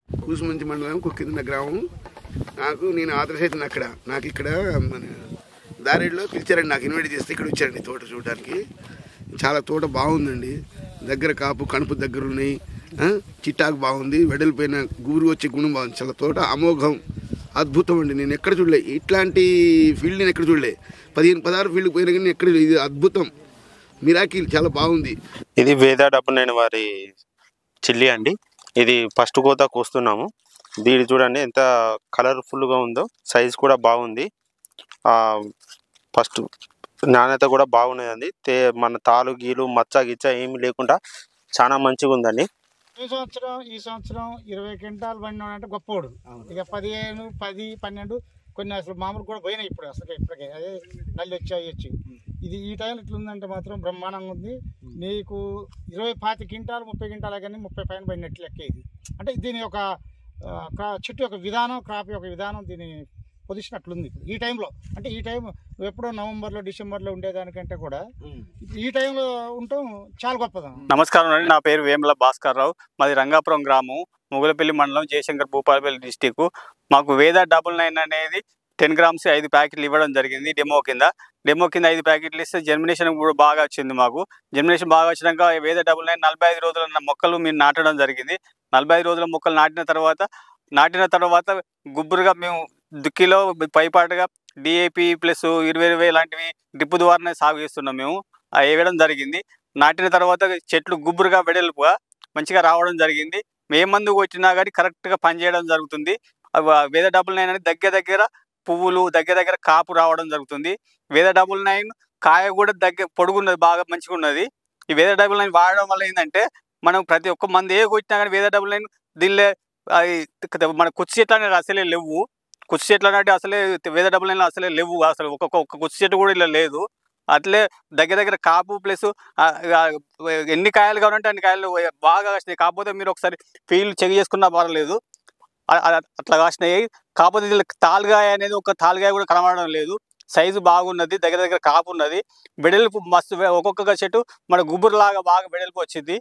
కూసుమంచి మండలం కుక్కింద గ్రామం. నేను ఆదర్శైతే నాకు ఇక్కడ మన దారిలో పిలిచారండి, నాకు ఇన్వైట్ చేస్తే ఇక్కడ వచ్చారండి తోట చూడడానికి. చాలా తోట బాగుందండి, దగ్గర కాపు కణుపు దగ్గర ఉన్నాయి, చిట్టాకు బాగుంది, వెడల్పోయిన గుబురు వచ్చే గుణం బాగుంది. చాలా తోట అమోఘం, అద్భుతం అండి. నేను ఎక్కడ చూడలే ఇట్లాంటి ఫీల్డ్, నేను ఎక్కడ చూడలే. 15-16 ఫీల్డ్కి పోయినా కానీ ఎక్కడ, ఇది అద్భుతం, మిరాకిల్, చాలా బాగుంది. ఇది వేద డబ్బునైన వారి చిల్లి అండి. ఇది ఫస్ట్ కోత కోస్తున్నాము. దీని చూడండి ఎంత కలర్ఫుల్గా ఉందో, సైజ్ కూడా బాగుంది, ఫస్ట్ నాణ్యత కూడా బాగున్నదండి. మన తాలు గీలు మచ్చ గిచ్చ ఏమి లేకుండా చాలా మంచిగా ఉందండి. ఈ సంవత్సరం 20 క్వింటాలు పండినాడంటే గొప్పోడు. ఇక 15, 10, 12 కొన్ని అసలు మామూలు కూడా పోయినాయి ఇప్పుడు, అసలు ఇప్పటికే అదే నల్లి వచ్చి ఇది ఈ టైంలో ఇట్లుందంటే మాత్రం బ్రహ్మాండంగా ఉంది. నీకు 20-25 క్వింటాలు 30 క్వింటాలు కానీ 30 పైన పడినట్లు లెక్క ఇది. అంటే దీని యొక్క చెట్టు యొక్క విధానం, క్రాప్ యొక్క విధానం, దీని పొజిషన్ అట్లుంది ఇప్పుడు ఈ టైంలో. అంటే ఈ టైం ఎప్పుడో నవంబర్లో డిసెంబర్లో ఉండేదానికంటే కూడా ఈ టైంలో ఉండటం చాలా గొప్పదా. నమస్కారం అండి, నా పేరు వేముల భాస్కర్ రావు, మాది రంగాపురం గ్రామం, ముగులపల్లి మండలం, జయశంకర్ భూపాలపల్లి డిస్టిక్. మాకు వేద 99 అనేది 10 గ్రామ్స్ 5 ప్యాకెట్లు ఇవ్వడం జరిగింది డెమో కింద 5 ప్యాకెట్లు ఇస్తే జర్మినేషన్ కూడా బాగా వచ్చింది. మాకు జర్మినేషన్ బాగా వచ్చినాక వేద 99 45 రోజుల మొక్కలు మేము నాటడం జరిగింది. 45 రోజుల మొక్కలు నాటిన తర్వాత గుబ్బురుగా మేము దుక్కిలో పైపాటుగా DAP ప్లస్ 20 లాంటివి డ్రిప్ ద్వారానే సాగు చేస్తున్నాం. మేము వేయడం జరిగింది. నాటిన తర్వాత చెట్లు గుబ్బురుగా వెడల్పుగా మంచిగా రావడం జరిగింది. ఏ మందు కొట్టినా కానీ కరెక్ట్గా పనిచేయడం జరుగుతుంది. వేద 99 అనేది దగ్గర పువ్వులు దగ్గర కాపు రావడం జరుగుతుంది. వేద 99 కాయ కూడా పొడుగున్నది, బాగా మంచిగా ఉన్నది. ఈ వేద 99 వాడడం వల్ల ఏంటంటే మనం ప్రతి ఒక్క మంది ఏ కొట్టినా కానీ వేద 99 దీనిలో మన కుర్చీ చెట్లు అనేది అసలే లేవు. కుర్చీ చెట్లు అంటే అసలే వేద 99 అసలే లేవు. అసలు ఒక్క కుర్చీ చెట్టు కూడా ఇలా లేదు. అట్లే దగ్గర కాపు ప్లస్ ఎన్ని కాయలు కావాలంటే అన్ని కాయలు బాగా కాసినాయి. కాకపోతే మీరు ఒకసారి ఫీల్డ్ చెక్ చేసుకున్నా పర్వాలేదు, అట్లా కాసినాయి. కాకపోతే దీనికి తాలుగాయ అనేది ఒక తాలుగాయ కూడా కనబడడం లేదు. సైజు బాగున్నది, దగ్గర కాపు ఉన్నది, వెడల్పు మస్తు. ఒక్కొక్క చెట్టు మన గుబ్బురులాగా బాగా వెడల్పు వచ్చింది.